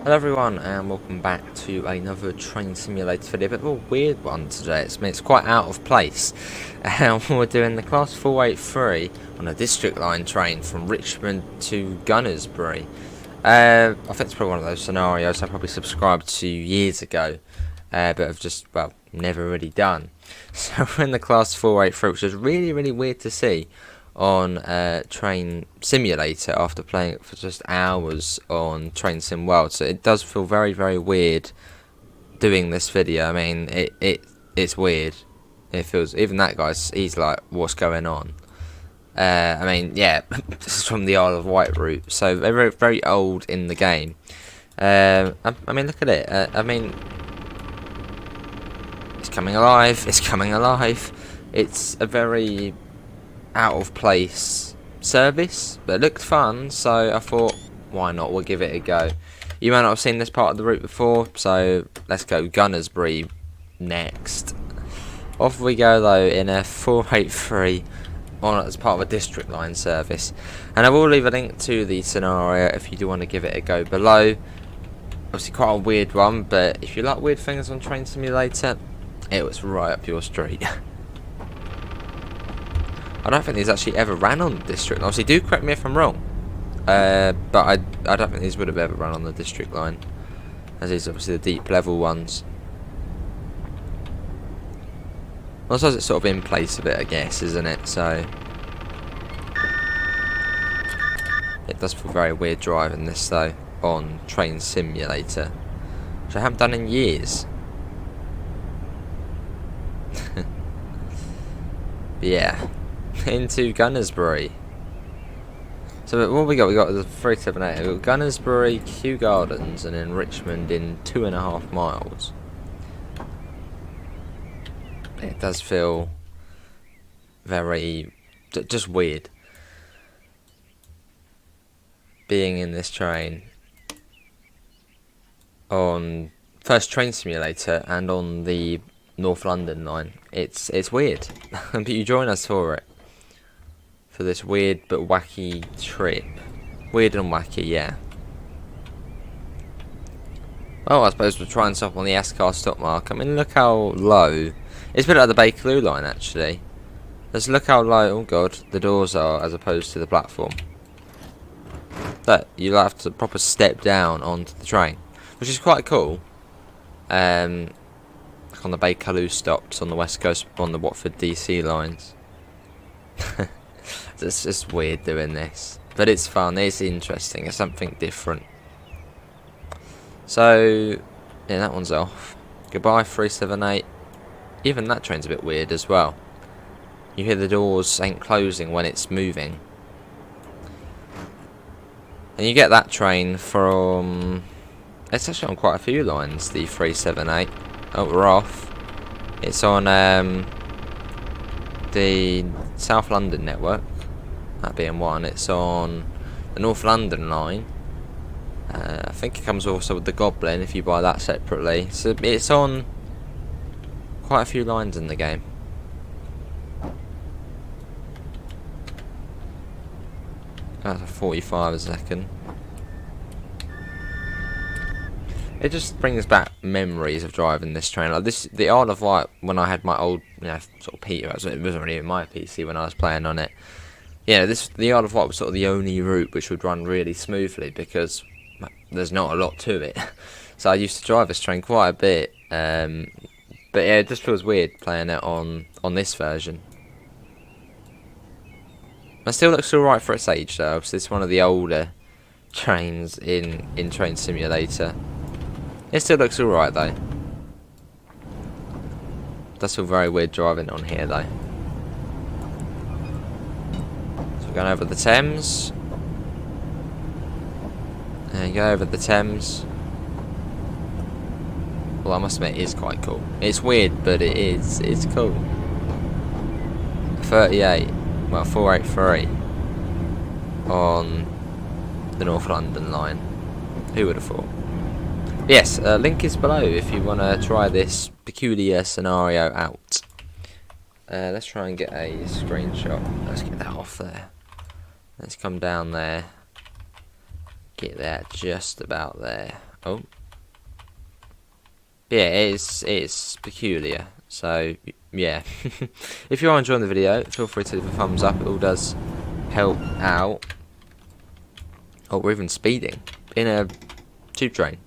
Hello everyone and welcome back to another train simulator video, a bit of a weird one today. It's quite out of place. We're doing the class 483 on a district line train from Richmond to Gunnersbury. I think it's probably one of those scenarios I probably subscribed to years ago, but have just, well, never really done. So we're in the class 483, which is really weird to see on Train Simulator after playing it for just hours on Train Sim World. So it does feel very weird doing this video. I mean, it's weird. It feels, even that guy's, he's like, what's going on? I mean, yeah, this is from the Isle of Wight route, so very old in the game. I mean, look at it. I mean, it's coming alive. It's coming alive. It's a very out of place service, but it looked fun, so I thought, why not? We'll give it a go. You might not have seen this part of the route before, so let's go Gunnersbury next. Off we go though in a 483 on as part of a district line service, and I will leave a link to the scenario if you do want to give it a go below. Obviously quite a weird one, but if you like weird things on Train Simulator, it was right up your street. I don't think these actually ever ran on the district. Obviously, do correct me if I'm wrong, but I don't think these would have ever run on the district line, as these are obviously the deep level ones. Also, it's sort of in place of it, I guess, isn't it? So it does feel very weird driving this though on Train Simulator, which I haven't done in years. Yeah. Into Gunnersbury. So what we got? We got the 378. We got Gunnersbury, Kew Gardens, and then Richmond in 2.5 miles. It does feel very just weird being in this train on first Train Simulator and on the North London line. It's weird, but you join us for it. For this weird but wacky trip. Weird and wacky, yeah. Well, I suppose we'll try and stop on the S-car stop mark. I mean, look how low. It's a bit like the Bakerloo line, actually. Let's look how low, oh god, the doors are as opposed to the platform. But you'll have to proper step down onto the train, which is quite cool. Like on the Bakerloo stops on the West Coast, on the Watford DC lines. It's just weird doing this, but it's fun, it's interesting, it's something different. So, yeah, that one's off. Goodbye 378. Even that train's a bit weird as well. You hear the doors ain't closing when it's moving. And you get that train from... It's actually on quite a few lines, the 378. Oh, we're off. It's on the South London network. That being one, it's on the North London line. I think it comes also with the Goblin if you buy that separately. So it's on quite a few lines in the game. That's a 45 a second. It just brings back memories of driving this train. Like this, the Isle of Wight, when I had my old, sort of Peter. It wasn't really my PC when I was playing on it. Yeah, the Isle of Wight was sort of the only route which would run really smoothly because there's not a lot to it. So I used to drive this train quite a bit. But yeah, it just feels weird playing it on this version. It still looks alright for its age though. It's one of the older trains in Train Simulator. It still looks alright though. Does feel very weird driving on here though. So we're going over the Thames. There you go, over the Thames. Well, I must admit, it is quite cool. It's weird, but it's cool. 38, well, 483 on the North London line. Who would have thought? Yes, link is below if you want to try this peculiar scenario out. Let's try and get a screenshot. Let's get that off there. Let's come down there. Get that just about there. Oh. Yeah, it's peculiar. So, yeah. If you are enjoying the video, feel free to leave a thumbs up. It all does help out. Oh, we're even speeding in a tube train.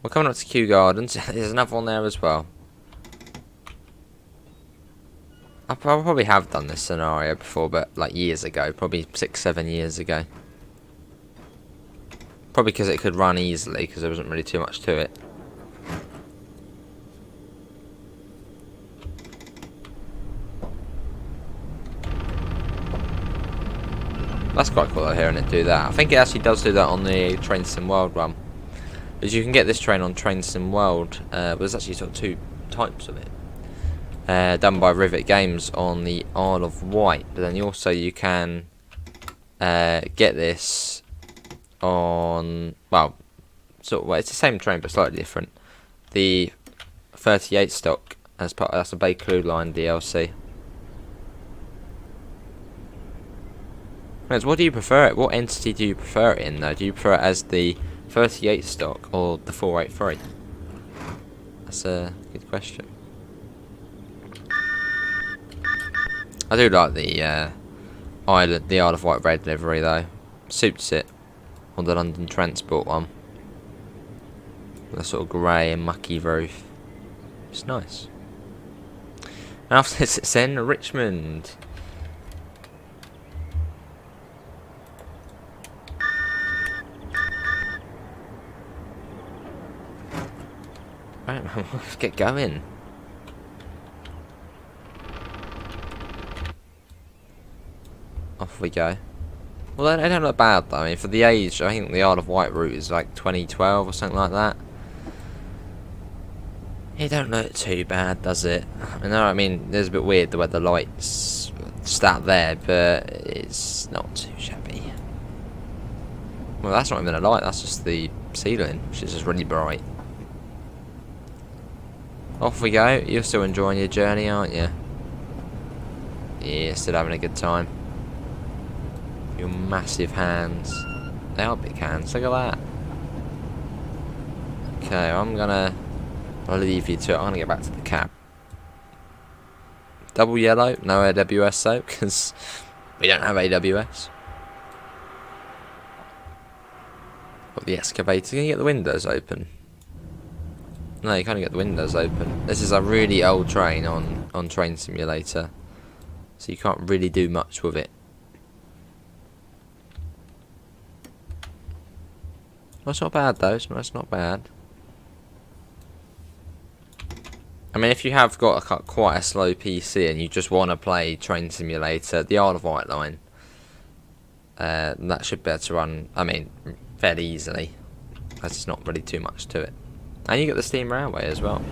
We're coming up to Kew Gardens. There's another one there as well. I probably have done this scenario before, but like years ago. Probably 6-7 years ago. Probably because it could run easily, because there wasn't really too much to it. That's quite cool though, hearing it do that. I think it actually does do that on the Train Sim World one. Because you can get this train on Train Sim World, but there's actually sort of 2 types of it. Done by Rivet Games on the Isle of Wight. But then you can get this on, well, it's the same train but slightly different. The 38 stock as part, that's a Bay Clue Line DLC. What do you prefer it? What entity do you prefer it in though? Do you prefer it as the 38 stock or the 483? That's a good question. I do like the Isle of Wight red livery though. Suits it on the London Transport one. The sort of grey and mucky roof. It's nice. And after this, it's in Richmond. Right, let's get going. Off we go. Well, they don't look bad though. I mean, for the age, I think the Isle of Wight route is like 2012 or something like that. It don't look too bad, does it? I mean, it's a bit weird the way the lights start there, but it's not too shabby. Well, that's not even a light. That's just the ceiling, which is just really bright. Off we go. You're still enjoying your journey, aren't you? Yeah, still having a good time. Your massive hands. They are big hands. Look at that. Okay, I'll leave you to it. I'm gonna get back to the cab. Double yellow. No AWS though, because we don't have AWS. Got the excavator. Can you get the windows open? No, you can't get the windows open. This is a really old train on Train Simulator, so you can't really do much with it. Well, it's not bad though. It's not bad. I mean, if you have got quite a slow PC and you just want to play Train Simulator, the Isle of Wight line, that should be able to run, I mean, fairly easily. There's not really too much to it. And you get the steam railway as well.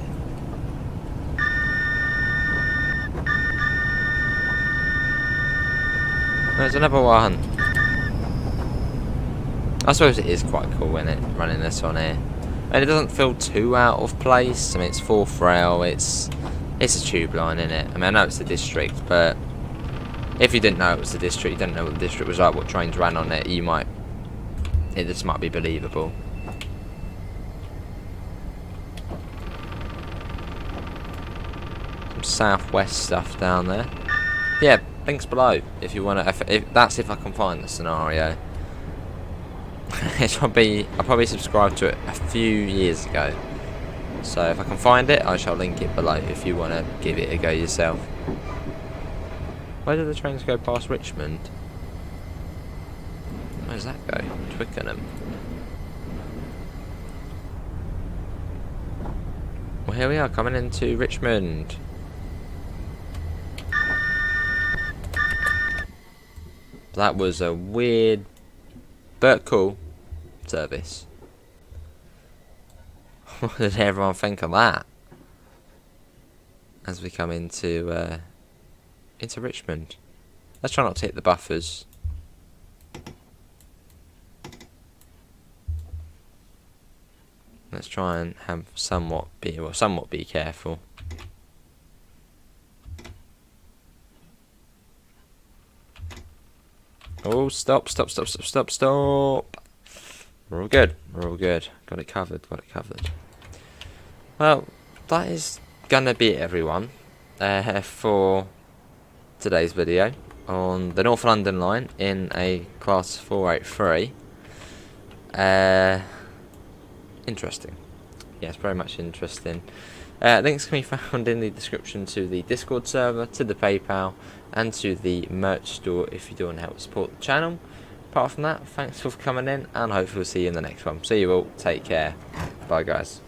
There's another one. I suppose it is quite cool, isn't it, running this on here. And it doesn't feel too out of place. I mean, it's 4th rail, it's a tube line, isn't it? I mean, I know it's the district, but if you didn't know it was the district, you didn't know what the district was like, what trains ran on it, it just might be believable. Some southwest stuff down there. Yeah, links below if you want to. That's if I can find the scenario. I probably subscribed to it a few years ago, so if I can find it, I shall link it below if you want to give it a go yourself. Where do the trains go past Richmond? Where does that go? Twickenham. Well, here we are coming into Richmond. That was a weird but cool service. What did everyone think of that? As we come into Richmond. Let's try not to hit the buffers. Let's try and have somewhat be careful. Oh, stop. We're all good. We're all good. Got it covered. Got it covered. Well, that is gonna be it, everyone, for today's video on the North London line in a Class 483. Interesting. Yes, very much interesting. Links can be found in the description to the Discord server, to the PayPal, and to the merch store if you do want to help support the channel. Apart from that, thanks for coming in, and hopefully we'll see you in the next one. See you all. Take care. Bye, guys.